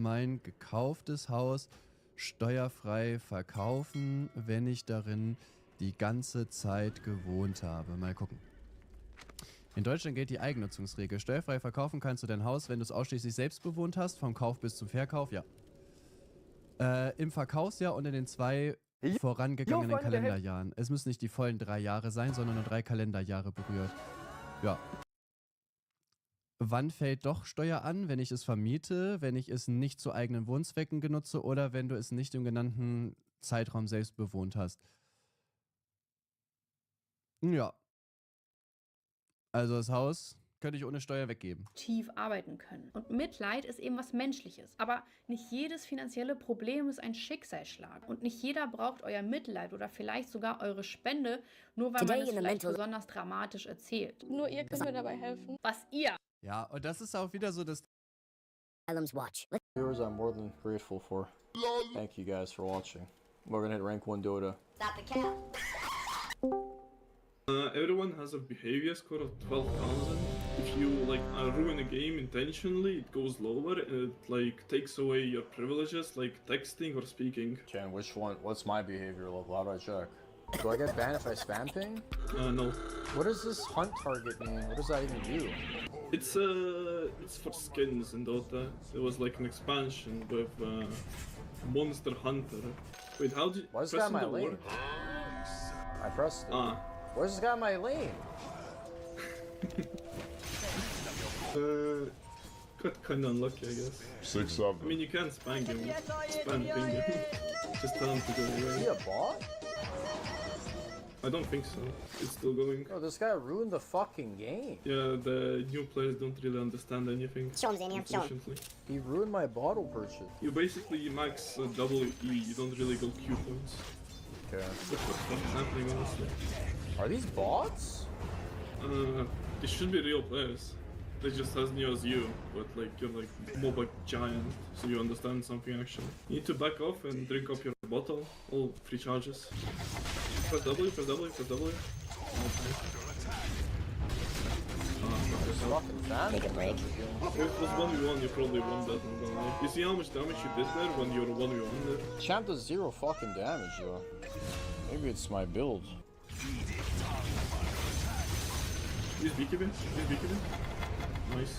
mein gekauftes Haus steuerfrei verkaufen, wenn ich darin die ganze Zeit gewohnt habe? Mal gucken. In Deutschland gilt die Eigennutzungsregel. Steuerfrei verkaufen kannst du dein Haus, wenn du es ausschließlich selbst bewohnt hast, vom Kauf bis zum Verkauf, ja. Im Verkaufsjahr und in den 2 vorangegangenen Kalenderjahren. Es müssen nicht die vollen 3 Jahre sein, sondern nur 3 Kalenderjahre berührt. Ja. Wann fällt doch Steuer an? Wenn ich es vermiete, wenn ich es nicht zu eigenen Wohnzwecken genutze oder wenn du es nicht im genannten Zeitraum selbst bewohnt hast. Ja. Also das Haus könnte ich ohne Steuer weggeben. Tief arbeiten können. Und Mitleid ist eben was Menschliches. Aber nicht jedes finanzielle Problem ist ein Schicksalsschlag. Und nicht jeder braucht euer Mitleid oder vielleicht sogar eure Spende, nur weil man es vielleicht besonders dramatisch erzählt. Nur ihr könnt mir dabei helfen. Was ihr? Ja, und das ist auch wieder so das... Viewers I'm more than grateful for. Thank you guys for watching. We're gonna hit rank 1 Dota. Stop the cap. Everyone has a behavior score of 12,000. If you ruin a game intentionally, it goes lower. It takes away your privileges like texting or speaking. Chen, which one? What's my behavior level? How do I check? Do I get banned if I spam ping? No. What does this hunt target mean? What does that even do? It's for skins in Dota. There was like an expansion with Monster Hunter. Wait, how did you Why is this guy in my lane? I pressed it. Where's this guy in my lane? Got kinda unlucky, I guess. 6-7. I mean, you can spam him. Spam ping him. Just tell him to go away. Is he a bot? I don't think so. It's still going. Bro, this guy ruined the fucking game. Yeah, the new players don't really understand anything. Show him, Xania, show him. He ruined my bottle purchase. You basically max double E, you don't really go Q points. Okay. What the fuck is happening, honestly? Are these bots? It should be real players. They just as new as you, but you're MOBA giant, so you understand something actually. You need to back off and drink up your bottle. All 3 charges. Press W, press W, press W. Take a break. If it was 1v1, you probably won that, I'm gonna lie. You see how much damage you did there when you were 1v1 there? Champ does 0 fucking damage though. Maybe it's my build. Use BKB, use BKB. Nice.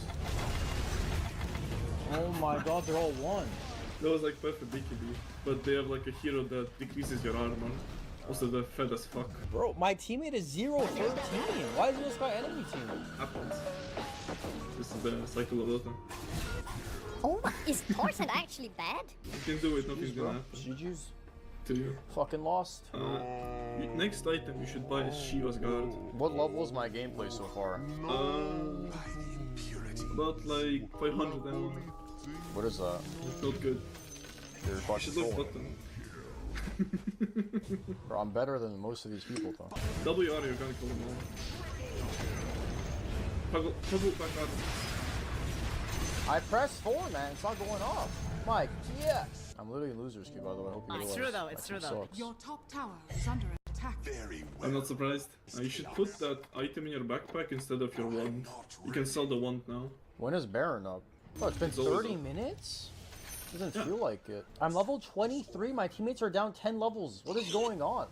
Oh my god, they're all 1. That was perfect BKB, but they have a hero that decreases your armor. Also, they're fed as fuck. Bro, my teammate is 0-13. Why is this my enemy team? Happens. This is the cycle of Dota. Oh, is Torsen actually bad? You can do it, nothing's gonna happen. GG's. To you. Fucking lost. Next item you should buy is Shiva's Guard. What level is my gameplay so far? About 500 ammo. What is that? It's not good. You're You fucking should look full. button. Bro, I'm better than most of these people though. WR, you're gonna kill them all. Toggle back up. I pressed 4, man. It's not going off. Mike, yes. I'm literally in loser's queue, by the way. I hope you realize. It's true though, it's true though. Your top tower is under attack. I'm not surprised. You should put that item in your backpack instead of your wand. You can sell the wand now. When is Baron up? Oh, it's been 30 minutes? Doesn't feel like it. I'm level 23. My teammates are down 10 levels. What is going on?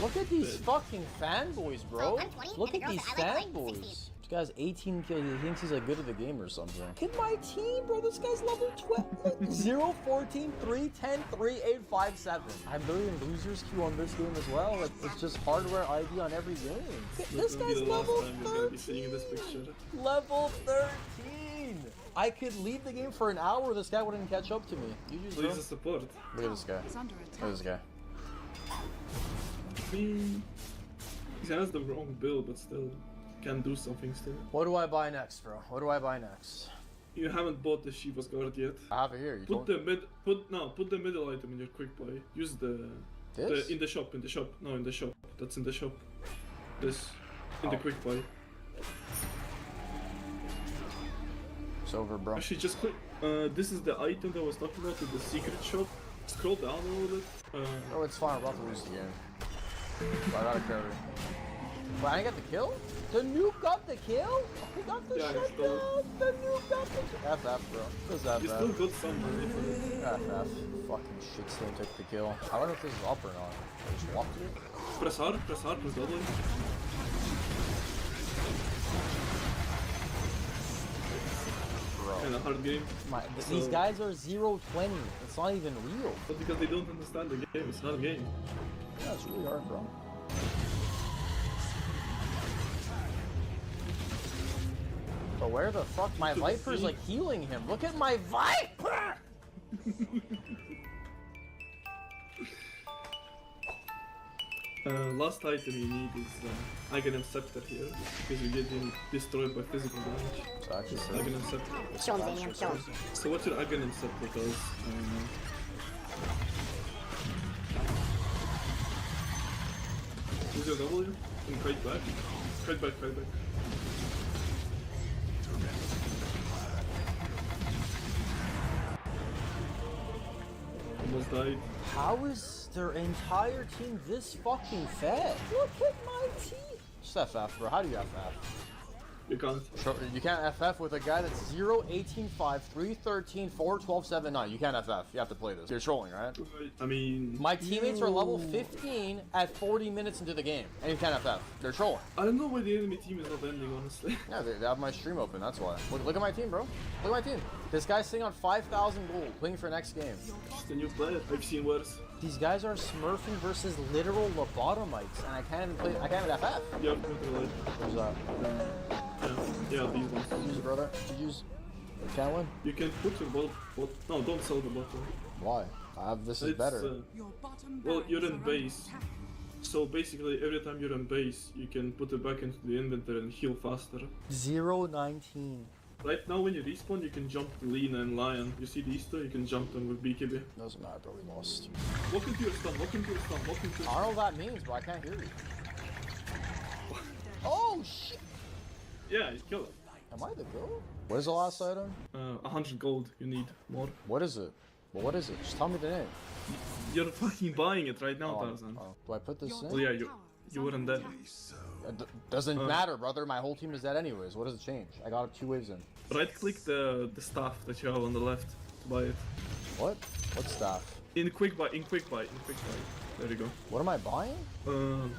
Look at these fucking fanboys, bro. Look at these fanboys. This guy's 18 kills. He thinks he's good at the game or something. Look at my team, bro. This guy's level 12. 0, 14, 3, 10, 3, 8, 5, 7. I'm literally in loser's queue on this game as well. It's just hardware ID on every game. This guy's level 13. Level 13. I could leave the game for an hour. This guy wouldn't catch up to me. Please a support. Look at this guy. Look at this guy. He has the wrong build, but still can do something still. What do I buy next, bro? What do I buy next? You haven't bought the Shiva's Guard yet. I have it here. You put the middle item in your quick play. Use in the shop. No, in the shop. That's in the shop. This in the quick play. It's over, bro. Actually, just click. This is the item that I was talking about in the secret shop. Scroll down a little bit. Oh, it's fine. We're about to lose the game. I gotta carry. But I didn't get the kill? The nuke got the kill? He got the shutdown! The nuke got the kill! FF, bro. Who's that, You still got some money for it. FF. Fucking shit still took the kill. I don't know if this is up or not. I just walked it. Press hard, press double. Bro. In a hard game. These guys are 0-20. It's not even real. But because they don't understand the game, it's not a game. Yeah, it's really hard, bro. But where the fuck? My Viper's like healing him. Look at my Viper! Last item you need is Aghanim Scepter here, because you're getting destroyed by physical damage. So actually, Aghanim Scepter. Show him, Zanium, show him. So what your Aghanim Scepter does, use your W and kite back. Kite back. Almost died. how is their entire team this fucking fed? Look at my team. Just FF, bro. How do you FF? You can't. You can't FF with a guy that's 0, 18, 5, 3, 13, 4, 12, 7, 9. You can't FF. You have to play this. You're trolling, right? I mean... My teammates are level 15 at 40 minutes into the game, and you can't FF. They're trolling. I don't know why the enemy team is not ending, honestly. Yeah, they have my stream open, that's why. Look at my team, bro. Look at my team. This guy's sitting on 5,000 gold, playing for next game. Just a new player. I've seen worse. These guys are smurfing versus literal lobotomites, and I can't even play. I can't even FF. You have to control it. What's that? Yeah, these ones. GG's, brother. GG's. Can't win. You can put your bot. No, don't sell the bottle. Why? This is better. Well, you're in base. So basically, every time you're in base, you can put it back into the inventory and heal faster. 0-19. Right now, when you respawn, you can jump Lena and Lion. You see these two? You can jump them with BKB. Doesn't matter, bro. We lost. Walk into your stun, walk into your stun, walk into your I don't know what that means, bro. I can't hear you. Oh, shit. Yeah, you kill it. Am I the goat? What is the last item? 100 gold. You need more. What is it? Well, what is it? Just tell me the name. You're fucking buying it right now, Tarzan. Do I put this in? Well, yeah, you weren't dead. Doesn't matter, brother. My whole team is dead anyways. What does it change? I got 2 waves in. Right click the staff that you have on the left to buy it. What? What staff? In quick buy. There you go. What am I buying?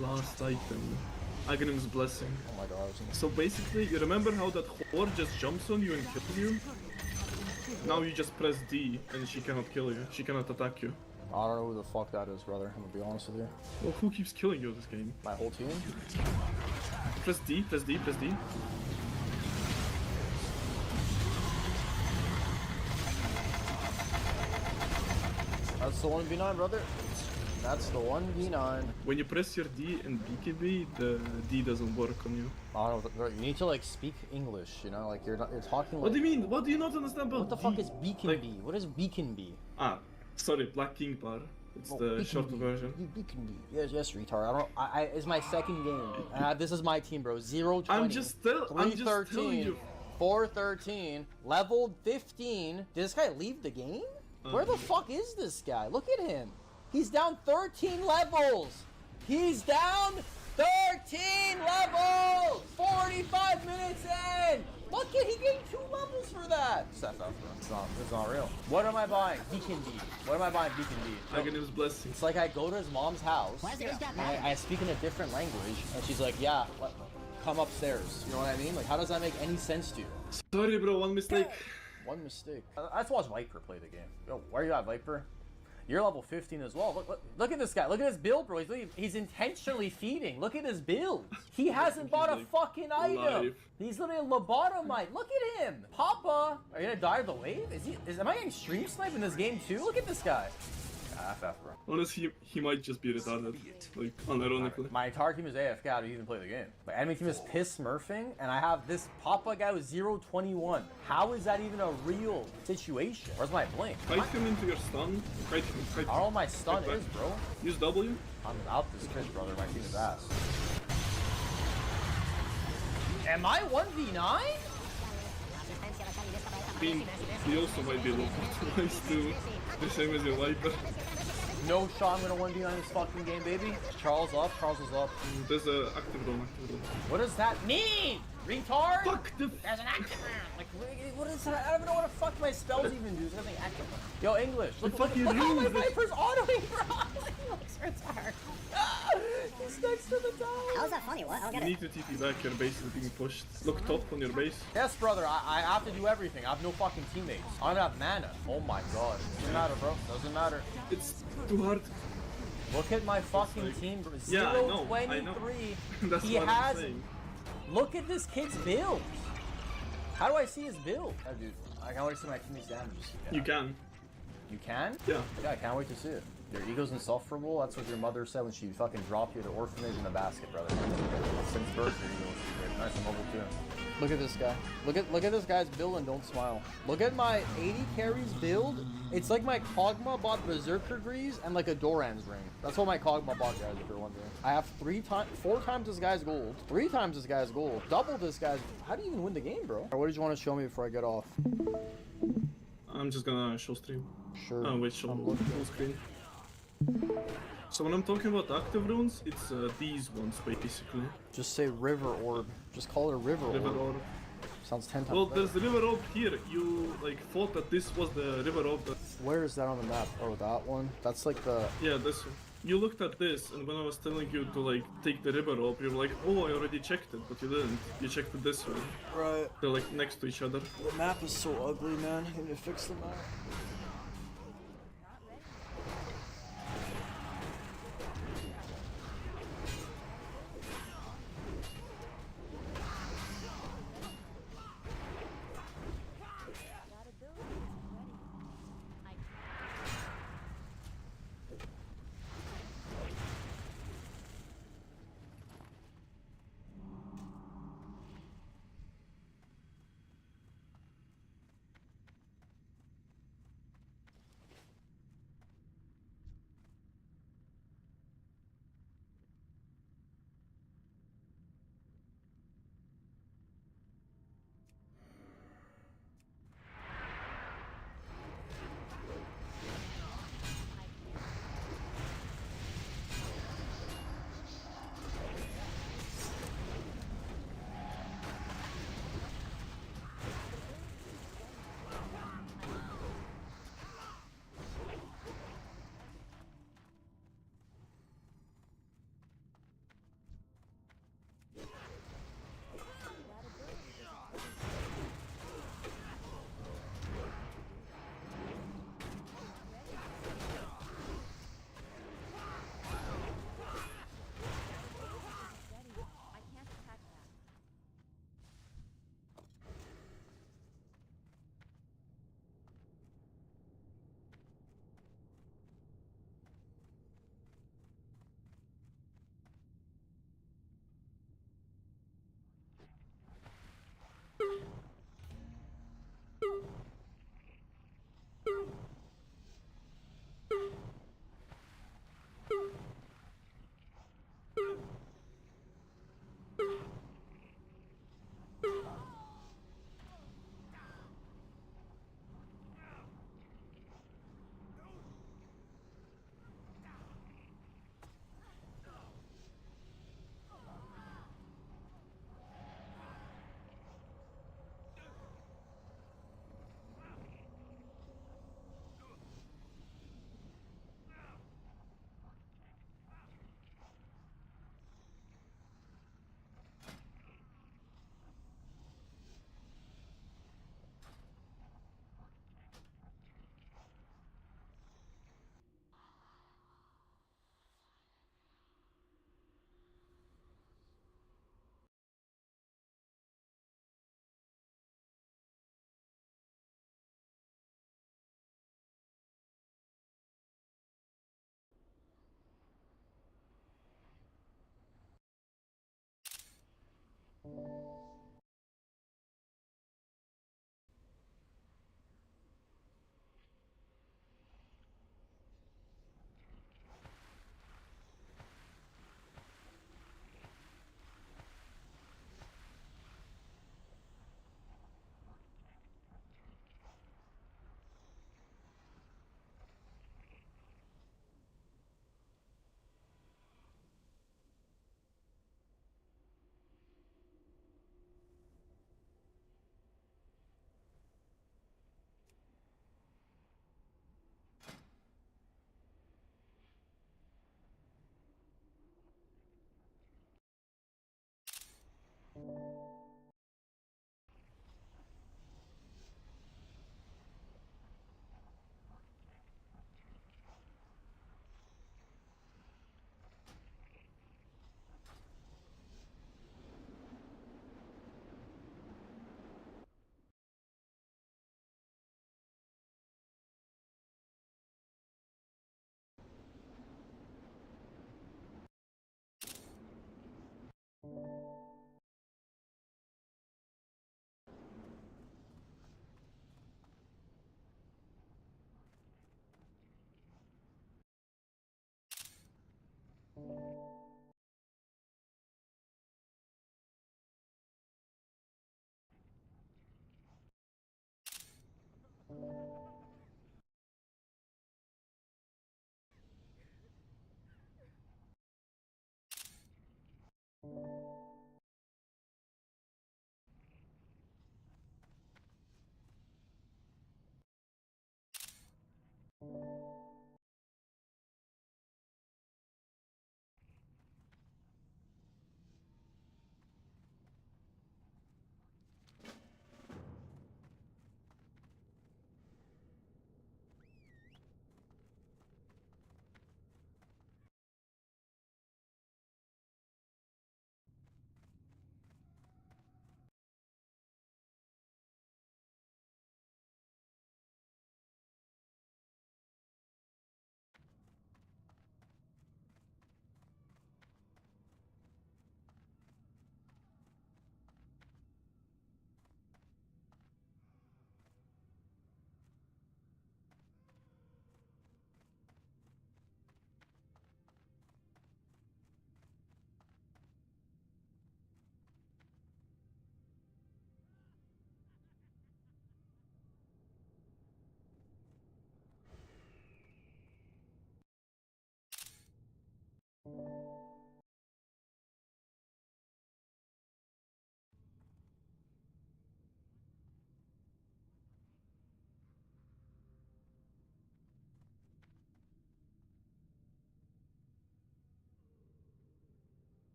Last item. Aghanim's Blessing. Oh my god. So basically, you remember how that whore just jumps on you and kills you? Now you just press D and she cannot kill you. She cannot attack you. I don't know who the fuck that is, brother. I'm gonna be honest with you. Well, who keeps killing you this game? My whole team? Press D, press D, press D. That's the 1v9, brother. That's the 1v9. When you press your D in BKB, the D doesn't work on you. I don't know, bro, you need to like speak English, you know? Like you're talking like... What do you mean? What do you not understand about What the D? fuck is beacon Like- B? What is beacon B? Ah, sorry, Black King Bar. It's the Beacon short B. version. Beacon B. Yes, retard. I don't. It's my second game. This is my team, bro. 0-20. I'm just telling 3-13, you. 4-13, leveled 15. Did this guy leave the game? Where the fuck is this guy? Look at him. He's down 13 levels. He's down 13 levels. 45 minutes in. Look at, he gained 2 levels for that. Step up, bro. It's not real. What am I buying? Beacon B. What am I buying? Beacon B. Aghanim's Blessing. It's like I go to his mom's house, and I speak in a different language, and she's like, yeah, come upstairs. You know what I mean? Like, how does that make any sense to you? Sorry, bro. One mistake. One mistake. Let's watch Viper play the game. Yo, where you at, Viper? You're level 15 as well. Look at this guy. Look at his build, bro. He's intentionally feeding. Look at his build. He hasn't bought a fucking item. He's literally a lobotomite. Look at him. Papa. Are you gonna die of the wave? Am I getting stream snipe in this game too? Look at this guy. FF, bro. Honestly, he might just be retarded. Like, unironically. My entire team is AFK. How do you even play the game? My enemy team is piss smurfing, and I have this Papa guy with 0-21. How is that even a real situation? Where's my blink? Kite him into your stun. Kite him. I don't know what my stun is, bro. Use W. I'm out this pitch, brother. My team is ass. Am I 1v9? I mean, he also might be low optimized too. The same as your Viper. no shot I'm gonna 1v9 this fucking game, baby. Charles up, Charles is up. There's a active room, active room. What does that mean? Retard? Fuck the... There's an active round. Like, what is that? I don't even know what the fuck my spells even do. There's nothing active. Yo, English. Look how my Viper's autoing, bro. He looks retarded. He's next to the tower. How's that funny? What? I don't get You it. need to TP back, your base is being pushed. Look top on your base. Yes, brother. I have to do everything. I have no fucking teammates. I don't have mana. Oh my god. Doesn't matter, bro. Doesn't matter. It's too hard. Look at my fucking team, bro. Yeah, I know, 0-23. That's He what has... I'm saying. Look at this kid's build. How do I see his build? Oh, dude, I can't wait to see my teammates' damages. Yeah. You can. You can? Yeah. Yeah, I can't wait to see it. Your ego's insufferable. That's what your mother said when she fucking dropped you at the orphanage in the basket, brother. Since birth, your ego was secret. Nice and mobile too. Look at this guy. Look at this guy's build and don't smile. Look at my 80 carries build. It's like my Kog'Maw bought Berserker Greaves and like a Doran's ring. That's what my Kog'Maw bought, guys, if you're wondering. I have 4 times this guy's gold, 3 times this guy's gold, double this guy's. How do you even win the game, bro? What did you want to show me before I get off? I'm just gonna show stream. Sure. Oh wait, show full screen. So when I'm talking about active runes, it's these ones basically. Just say River Orb. Just call it a River Orb. Orb. Sounds 10 times Well, better. there's the River Orb here. You like thought that this was the River Orb. Where is that on the map? Oh, that one? That's like the... Yeah, this one. You looked at this, and when I was telling you to like take the River Orb, you were like, oh, I already checked it, but you didn't. You checked it this one. Right. They're like next to each other. The map is so ugly, man. I need to fix the map.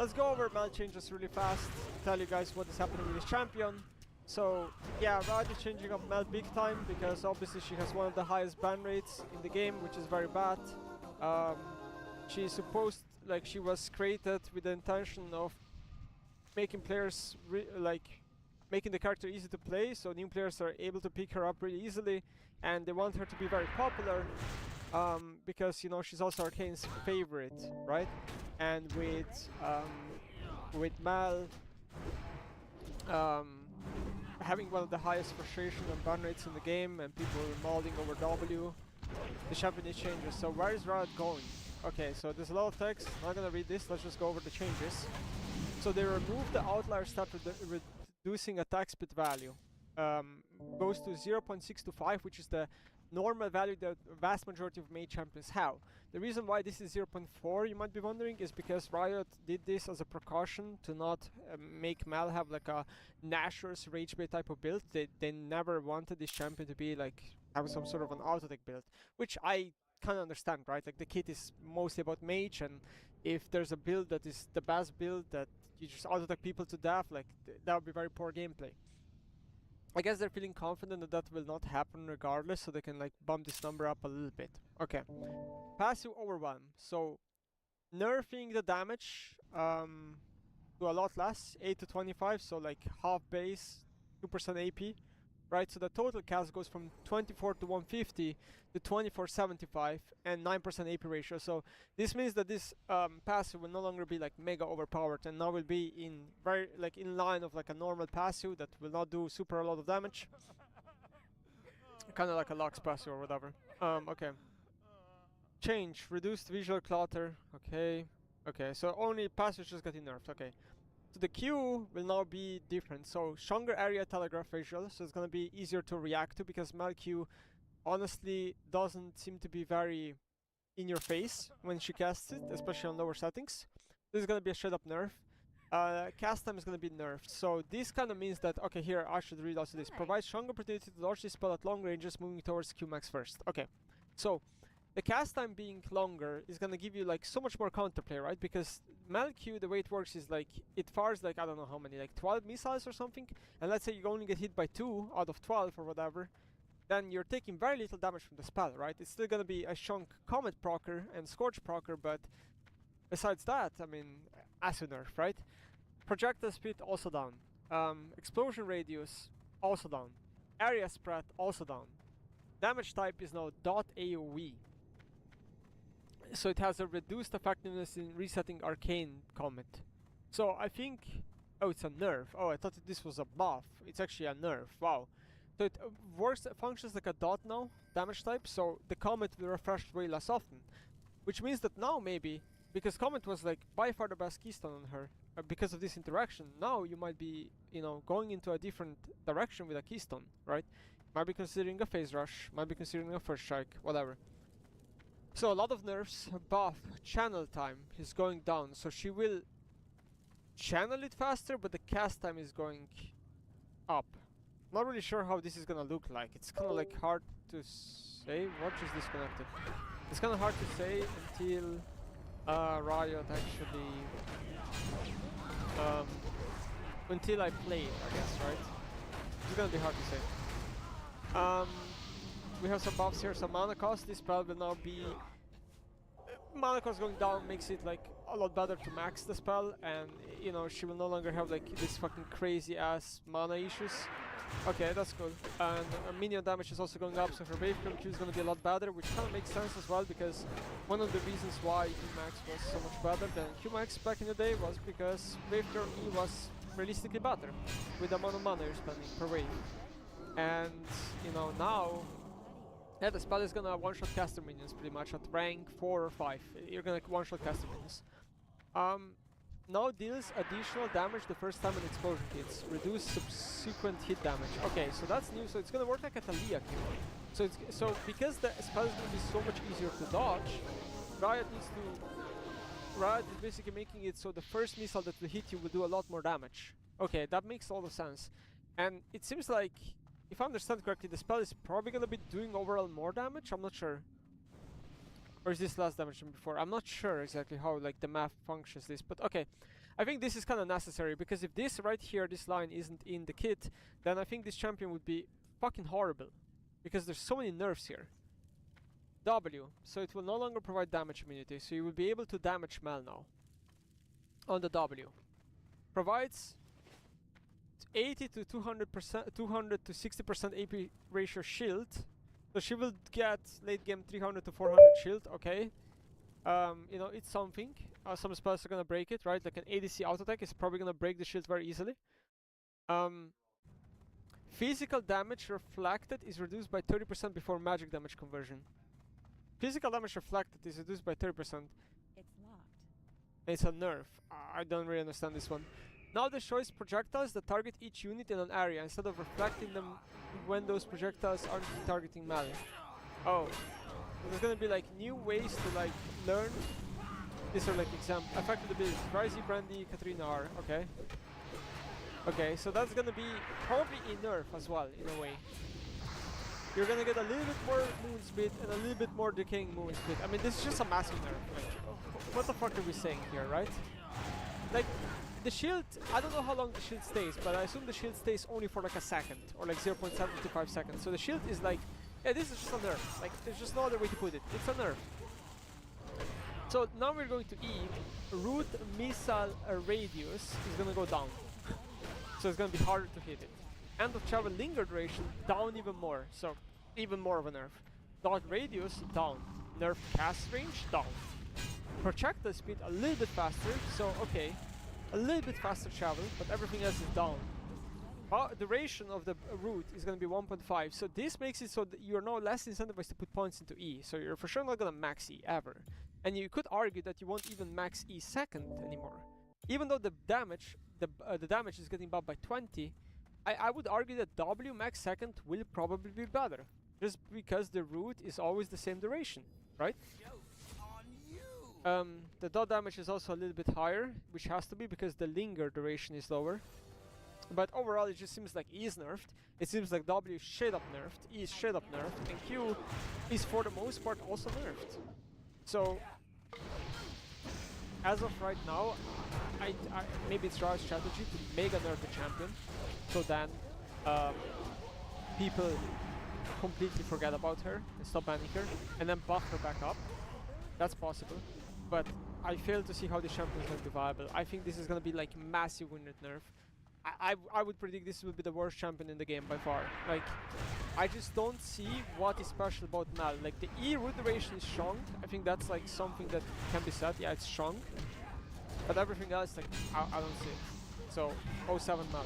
let's go over meta changes really fast, tell you guys what is happening with this champion. So yeah, Riot is changing up Mel big time because obviously she has one of the highest ban rates in the game, which is very bad. She's supposed, like, she was created with the intention of making players making the character easy to play, so new players are able to pick her up really easily, and they want her to be very popular because, you know, she's also Arcane's favorite, right? And with Mal having one of the highest frustration and ban rates in the game, and people mauling over W, the champion is changes. So where is Riot going? Okay, so there's a lot of text. I'm not gonna read this. Let's just go over the changes. So they removed the outlier stat reducing attack speed value. Goes to 0.625, which is the normal value that vast majority of mage champions have. The reason why this is 0.4, you might be wondering, is because Riot did this as a precaution to not make Mal have like a Nashor's Rage Bait type of build. They never wanted this champion to be like have some sort of an auto deck build, which I kind of understand, right? Like the kit is mostly about mage, and if there's a build that is the best build that you just auto attack people to death, like that would be very poor gameplay. I guess they're feeling confident that that will not happen regardless, so they can like bump this number up a little bit. Okay, passive overwhelm. So nerfing the damage to a lot less, 8 to 25, so like half base, 2% AP, right? So the total cast goes from 24 to 150 to 2475 and 9% AP ratio. So this means that this passive will no longer be like mega overpowered, and now will be in very like in line of like a normal passive that will not do super a lot of damage. Kind of like a Lux passive or whatever. Okay. Change, reduced visual clutter. Okay. Okay, so only passives just getting nerfed. Okay. So the Q will now be different. So stronger area telegraph visual, so it's gonna be easier to react to, because Mal Q honestly doesn't seem to be very in your face when she casts it, especially on lower settings. This is gonna be a straight up nerf. Cast time is gonna be nerfed. So this kind of means that, okay, here I should read also this. Provides stronger opportunity to dodge this spell at long ranges, moving towards Q max first. Okay, so the cast time being longer is gonna give you like so much more counterplay, right? Because Mal Q, the way it works is like it fires like I don't know how many, like 12 missiles or something, and let's say you only get hit by 2 out of 12 or whatever, then you're taking very little damage from the spell, right? It's still gonna be a chunk Comet procer and Scorch procer, but besides that, I mean, acid nerf, right? Projectile speed also down. Explosion radius also down. Area spread also down. Damage type is now .AoE. So it has a reduced effectiveness in resetting Arcane Comet. So I think... Oh, it's a nerf. Oh, I thought this was a buff. It's actually a nerf. Wow. So it functions like a dot now, damage type, so the Comet will refresh way less often. Which means that now maybe, because Comet was like by far the best keystone on her, because of this interaction, now you might be, you know, going into a different direction with a keystone, right? Might be considering a phase rush, might be considering a first strike, whatever. So a lot of nerfs. Buff, channel time is going down, so she will channel it faster, but the cast time is going up. Not really sure how this is gonna look like. It's kind of like hard to say. What just disconnected? It's kind of hard to say until Riot actually until I play it, I guess, right? It's gonna be hard to say. We have some buffs here, some mana cost. This spell will now be... mana cost going down makes it like a lot better to max the spell, and you know, she will no longer have like this fucking crazy ass mana issues. Okay, that's good. And minion damage is also going up, so her wave Q is gonna be a lot better, which kind of makes sense as well, because one of the reasons why Emax was so much better than Qmax back in the day was because wave E was realistically better with the amount of mana you're spending per wave. And you know, now yeah, the spell is gonna one-shot caster minions pretty much at rank 4 or 5. You're gonna one-shot caster minions. Now deals additional damage the first time an explosion hits. Reduce subsequent hit damage. Okay, so that's new. So it's gonna work like a Talia kill. So because the spell is gonna be so much easier to dodge, Riot is basically making it so the first missile that will hit you will do a lot more damage. Okay, that makes a lot of sense. And it seems like, if I understand correctly, the spell is probably gonna be doing overall more damage. I'm not sure. Or is this less damage than before? I'm not sure exactly how like the math functions this, but okay. I think this is kind of necessary, because if this right here, this line isn't in the kit, then I think this champion would be fucking horrible, because there's so many nerfs here. W, so it will no longer provide damage immunity, so you will be able to damage Mel now. On the W. Provides 80 to 200%, 200 to 60% AP ratio shield. So she will get late game 300 to 400 shield, okay. You know, it's something. Some spells are gonna break it, right? Like an ADC auto attack is probably gonna break the shield very easily. Physical damage reflected is reduced by 30% before magic damage conversion. Physical damage reflected is reduced by 30%. It's locked. It's a nerf. I don't really understand this one. Now destroys projectiles that target each unit in an area instead of reflecting them when those projectiles aren't targeting melee. Oh. There's gonna be like new ways to like learn. These are like example effective abilities. Risey, Brandy, Katrina are okay. Okay, so that's gonna be probably a nerf as well in a way. You're gonna get a little bit more movement speed and a little bit more decaying movement speed. I mean, this is just a massive nerf. Like, what the fuck are we saying here, right? Like, the shield, I don't know how long the shield stays, but I assume the shield stays only for like a second or like 0.75 seconds. So the shield is like, yeah, this is just a nerf. Like, there's just no other way to put it. It's a nerf. So now we're going to eat root missile radius is gonna go down. So it's gonna be harder to hit it. End of travel linger duration down even more. So even more of a nerf. Dot radius down. Nerf cast range down. Projectile speed a little bit faster. So okay, a little bit faster travel, but everything else is down. Duration of the route is going to be 1.5, so this makes it so that you're now less incentivized to put points into E, so you're for sure not going to max E ever. And you could argue that you won't even max E second anymore. Even though the damage is getting buffed by 20, I would argue that W max second will probably be better, just because the route is always the same duration, right? The dot damage is also a little bit higher, which has to be because the linger duration is lower. But overall, it just seems like E is nerfed. It seems like W is straight up nerfed, E is straight up nerfed, and Q is for the most part also nerfed. So, as of right now, maybe it's Riot's strategy to mega nerf the champion, so then people completely forget about her and stop banning her, and then buff her back up. That's possible, but I fail to see how this champion is going to be viable. I think this is going to be like massive win rate nerf. I would predict this will be the worst champion in the game by far. Like, I just don't see what is special about Mal. Like, the E root duration is strong. I think that's like something that can be said. Yeah, it's strong. But everything else, like, I don't see it. So, 07 Mal.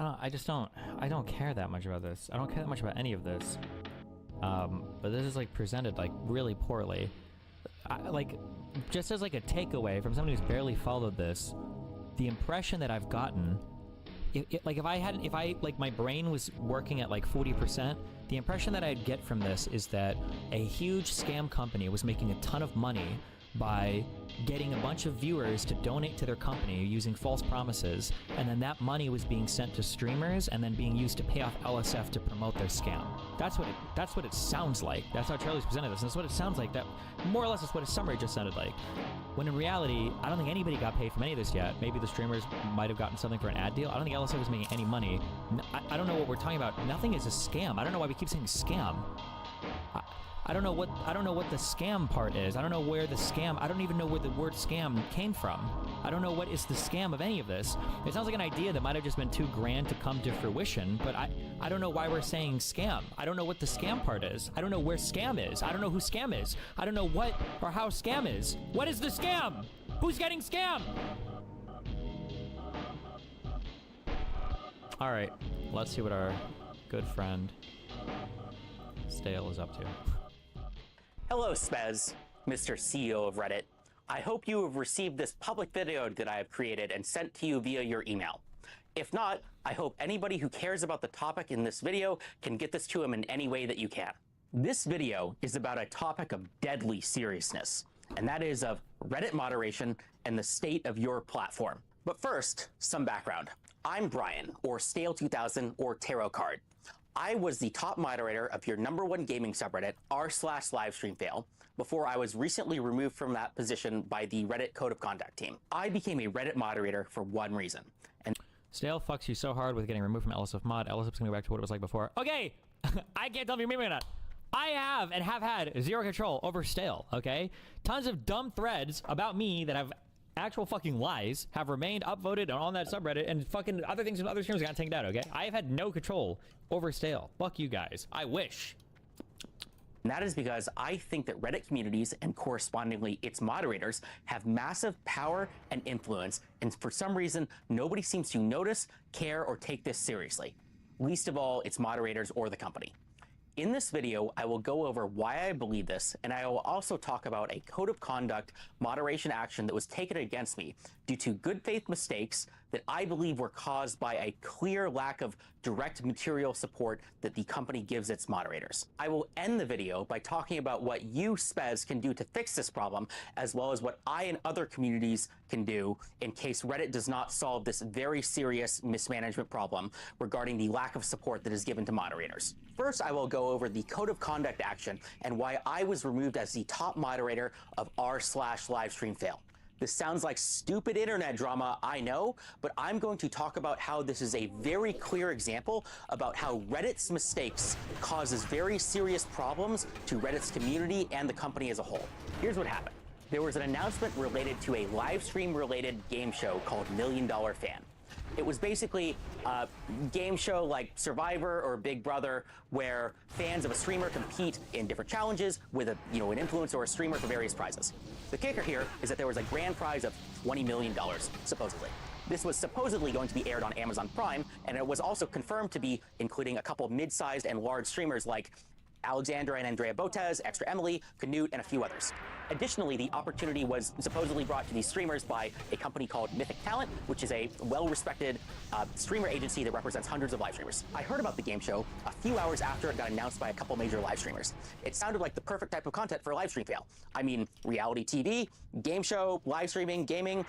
I don't care that much about this. I don't care that much about any of this. But this is like presented like really poorly. Like, just as like a takeaway from someone who's barely followed this, the impression that I've gotten, if my brain was working at like 40%, the impression that I'd get from this is that a huge scam company was making a ton of money by getting a bunch of viewers to donate to their company using false promises, and then that money was being sent to streamers and then being used to pay off LSF to promote their scam. That's what it sounds like. That's how Charlie's presented this, and that's what it sounds like. That more or less is what his summary just sounded like. When in reality, I don't think anybody got paid from any of this yet. Maybe the streamers might have gotten something for an ad deal. I don't think LSF was making any money. I don't know what we're talking about. Nothing is a scam. I don't know why we keep saying scam. I don't know what the scam part is. I don't know where the scam, I don't even know where the word scam came from. I don't know what is the scam of any of this. It sounds like an idea that might have just been too grand to come to fruition, but I don't know why we're saying scam. I don't know what the scam part is. I don't know where scam is. I don't know who scam is. I don't know what or how scam is. What is the scam? Who's getting scammed? All right, let's see what our good friend Stale is up to. Hello, Spez, Mr. CEO of Reddit. I hope you have received this public video that I have created and sent to you via your email. If not, I hope anybody who cares about the topic in this video can get this to him in any way that you can. This video is about a topic of deadly seriousness, and that is of Reddit moderation and the state of your platform. But first, some background. I'm Brian, or Stale2000, or Tarot Card. I was the top moderator of your #1 gaming subreddit, r/livestreamfail, before I was recently removed from that position by the Reddit Code of Conduct team. I became a Reddit moderator for one reason. And Stale fucks you so hard with getting removed from LSF mod. LSF's gonna go back to what it was like before. Okay, I can't tell if you're memeing or not. I have and have had zero control over Stale, okay? Tons of dumb threads about me that have actual fucking lies have remained upvoted on that subreddit, and fucking other things and other streams got taken down, okay? I have had no control over Stale. Fuck you guys. I wish. And that is because I think that Reddit communities and correspondingly its moderators have massive power and influence, and for some reason, nobody seems to notice, care, or take this seriously. Least of all, its moderators or the company. In this video, I will go over why I believe this, and I will also talk about a code of conduct moderation action that was taken against me due to good faith mistakes that I believe were caused by a clear lack of direct material support that the company gives its moderators. I will end the video by talking about what you, Spez, can do to fix this problem, as well as what I and other communities can do in case Reddit does not solve this very serious mismanagement problem regarding the lack of support that is given to moderators. First, I will go over the code of conduct action and why I was removed as the top moderator of r/livestreamfail. This sounds like stupid internet drama, I know, but I'm going to talk about how this is a very clear example about how Reddit's mistakes causes very serious problems to Reddit's community and the company as a whole. Here's what happened. There was an announcement related to a live stream related game show called $1 Million Fan. It was basically a game show like Survivor or Big Brother, where fans of a streamer compete in different challenges with an influencer or a streamer for various prizes. The kicker here is that there was a grand prize of $20 million, supposedly. This was supposedly going to be aired on Amazon Prime, and it was also confirmed to be including a couple mid-sized and large streamers like Alexandra and Andrea Botez, Extra Emily, Canute, and a few others. Additionally, the opportunity was supposedly brought to these streamers by a company called Mythic Talent, which is a well-respected streamer agency that represents hundreds of live streamers. I heard about the game show a few hours after it got announced by a couple major live streamers. It sounded like the perfect type of content for live stream fail. I mean, reality TV, game show, live streaming, gaming,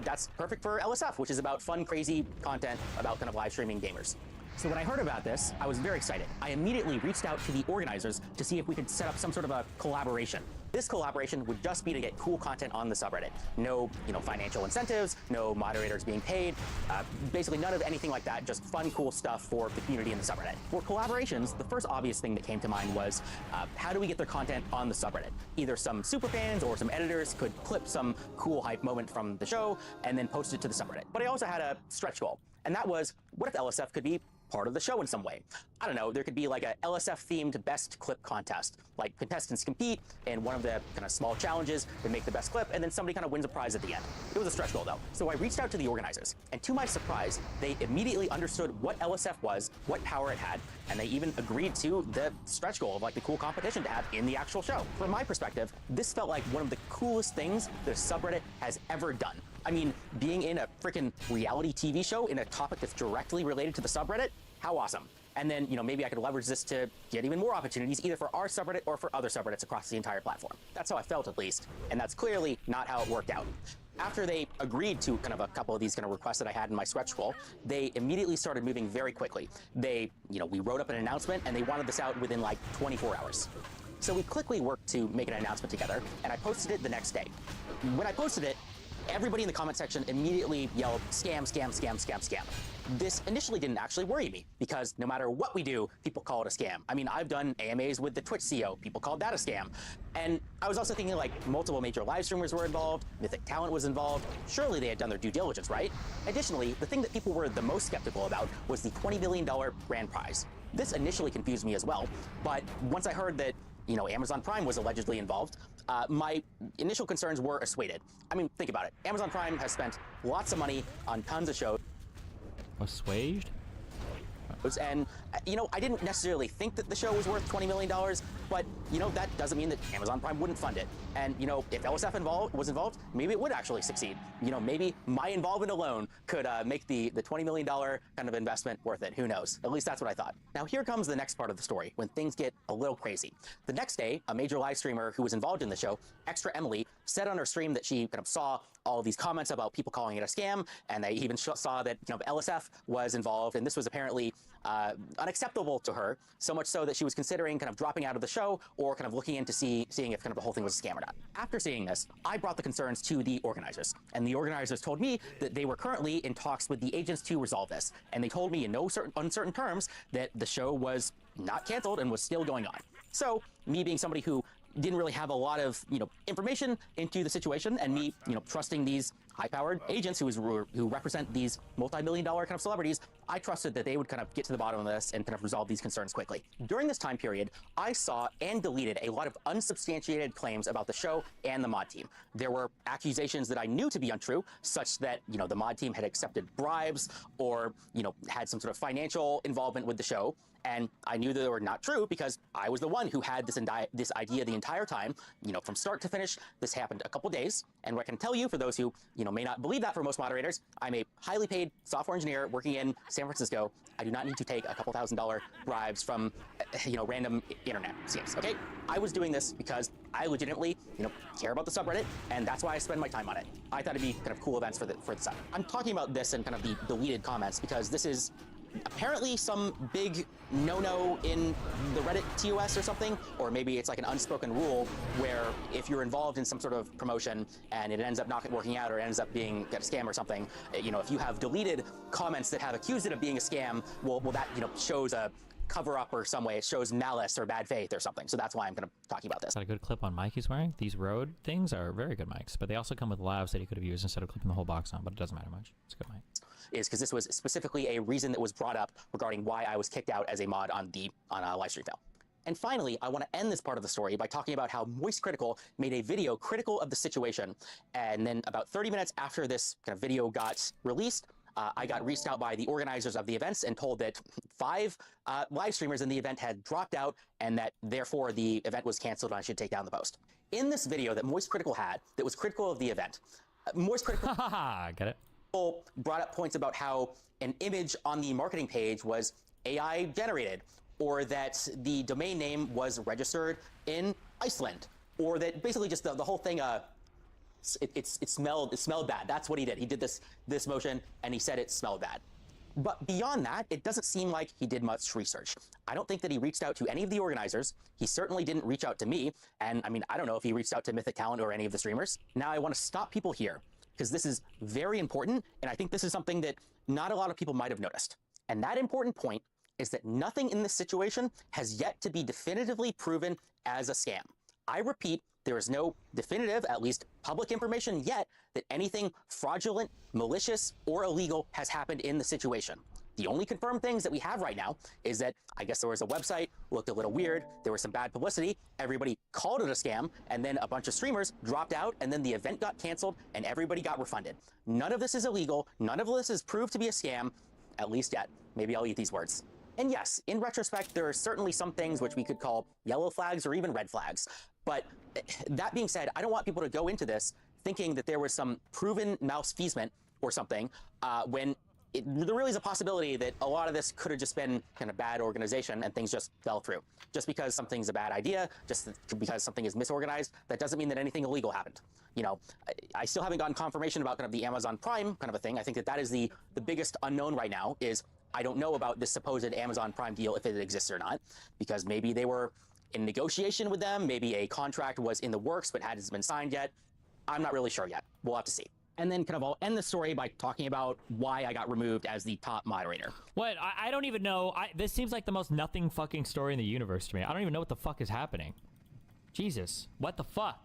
that's perfect for LSF, which is about fun, crazy content about kind of live streaming gamers. So when I heard about this, I was very excited. I immediately reached out to the organizers to see if we could set up some sort of a collaboration. This collaboration would just be to get cool content on the subreddit. No, financial incentives, no moderators being paid, basically none of anything like that, just fun, cool stuff for the community in the subreddit. For collaborations, the first obvious thing that came to mind was, how do we get their content on the subreddit? Either some superfans or some editors could clip some cool hype moment from the show and then post it to the subreddit. But I also had a stretch goal, and that was, what if LSF could be part of the show in some way. I don't know, there could be like a LSF-themed best clip contest. Like contestants compete in one of the kind of small challenges, they make the best clip, and then somebody kind of wins a prize at the end. It was a stretch goal though. So I reached out to the organizers, and to my surprise, they immediately understood what LSF was, what power it had, and they even agreed to the stretch goal of like the cool competition to have in the actual show. From my perspective, this felt like one of the coolest things the subreddit has ever done. I mean, being in a freaking reality TV show in a topic that's directly related to the subreddit, how awesome. And then, you know, maybe I could leverage this to get even more opportunities, either for our subreddit or for other subreddits across the entire platform. That's how I felt, at least, and that's clearly not how it worked out. After they agreed to kind of a couple of these kind of requests that I had in my stretch goal, they immediately started moving very quickly. They, you know, we wrote up an announcement, and they wanted this out within like 24 hours. So we quickly worked to make an announcement together, and I posted it the next day. When I posted it, everybody in the comment section immediately yelled, scam, scam, scam, scam, scam. This initially didn't actually worry me, because no matter what we do, people call it a scam. I mean, I've done AMAs with the Twitch CEO, people called that a scam. And I was also thinking like multiple major live streamers were involved, Mythic Talent was involved, surely they had done their due diligence, right? Additionally, the thing that people were the most skeptical about was the $20 million grand prize. This initially confused me as well, but once I heard that, you know, Amazon Prime was allegedly involved, my initial concerns were assuaded. I mean, think about it. Amazon Prime has spent lots of money on tons of shows. Assuaged? And, you know, I didn't necessarily think that the show was worth $20 million, but, you know, that doesn't mean that Amazon Prime wouldn't fund it. And, you know, if LSF was involved, maybe it would actually succeed. You know, maybe my involvement alone could make the $20 million kind of investment worth it. Who knows? At least that's what I thought. Now, here comes the next part of the story, when things get a little crazy. The next day, a major live streamer who was involved in the show, Extra Emily, said on her stream that she kind of saw all of these comments about people calling it a scam, and they even saw that, you know, LSF was involved, and this was apparently unacceptable to her, so much so that she was considering kind of dropping out of the show or kind of looking into seeing if kind of the whole thing was a scam or not. After seeing this, I brought the concerns to the organizers, and the organizers told me that they were currently in talks with the agents to resolve this, and they told me in no uncertain terms that the show was not canceled and was still going on. So, me being somebody who didn't really have a lot of, you know, information into the situation, and me, you know, trusting these high-powered agents who represent these multi-million-dollar kind of celebrities, I trusted that they would kind of get to the bottom of this and kind of resolve these concerns quickly. During this time period, I saw and deleted a lot of unsubstantiated claims about the show and the mod team. There were accusations that I knew to be untrue, such that, you know, the mod team had accepted bribes or, you know, had some sort of financial involvement with the show. And I knew that they were not true because I was the one who had this idea the entire time, you know, from start to finish. This happened a couple days. And what I can tell you, for those who, you know, may not believe that for most moderators, I'm a highly paid software engineer working in San Francisco. I do not need to take a couple $1,000 bribes from, you know, random internet scams, okay? I was doing this because I legitimately, you know, care about the subreddit, and that's why I spend my time on it. I thought it'd be kind of cool events for the site. I'm talking about this and kind of the deleted comments because this is apparently some big no-no in the Reddit TOS or something, or maybe it's like an unspoken rule where if you're involved in some sort of promotion and it ends up not working out or ends up being a scam or something, you know, if you have deleted comments that have accused it of being a scam, well that, you know, shows a cover-up or some way. It shows malice or bad faith or something. So that's why I'm kind of talking about this. Is that a good clip on mic he's wearing? These Rode things are very good mics, but they also come with lavs that he could have used instead of clipping the whole box on, but it doesn't matter much. It's a good mic. Is because this was specifically a reason that was brought up regarding why I was kicked out as a mod on a live stream fail. And finally, I want to end this part of the story by talking about how Moist Critical made a video critical of the situation. And then about 30 minutes after this kind of video got released, I got reached out by the organizers of the events and told that 5 live streamers in the event had dropped out and that therefore the event was canceled and I should take down the post. In this video that Moist Critical had that was critical of the event, Moist Critical get it? Brought up points about how an image on the marketing page was AI generated, or that the domain name was registered in Iceland, or that basically just the whole thing it smelled bad. That's what he did. He did this motion and he said it smelled bad. But beyond that, it doesn't seem like he did much research. I don't think that he reached out to any of the organizers. He certainly didn't reach out to me. And I mean, I don't know if he reached out to Mythic Talent or any of the streamers. Now I want to stop people here, because this is very important, and I think this is something that not a lot of people might have noticed. And that important point is that nothing in this situation has yet to be definitively proven as a scam. I repeat, there is no definitive, at least public information yet, that anything fraudulent, malicious, or illegal has happened in the situation. The only confirmed things that we have right now is that I guess there was a website, looked a little weird, there was some bad publicity, everybody called it a scam, and then a bunch of streamers dropped out, and then the event got canceled, and everybody got refunded. None of this is illegal, none of this is proved to be a scam, at least yet. Maybe I'll eat these words. And yes, in retrospect, there are certainly some things which we could call yellow flags or even red flags. But that being said, I don't want people to go into this thinking that there was some proven malfeasance or something when there really is a possibility that a lot of this could have just been kind of bad organization and things just fell through. Just because something's a bad idea, just because something is misorganized, that doesn't mean that anything illegal happened. You know, I still haven't gotten confirmation about kind of the Amazon Prime kind of a thing. I think that that is the biggest unknown right now is I don't know about this supposed Amazon Prime deal, if it exists or not, because maybe they were in negotiation with them, maybe a contract was in the works but hasn't been signed yet. I'm not really sure yet. We'll have to see. And then kind of I'll end the story by talking about why I got removed as the top moderator. What? I don't even know. This seems like the most nothing fucking story in the universe to me. I don't even know what the fuck is happening. Jesus. What the fuck?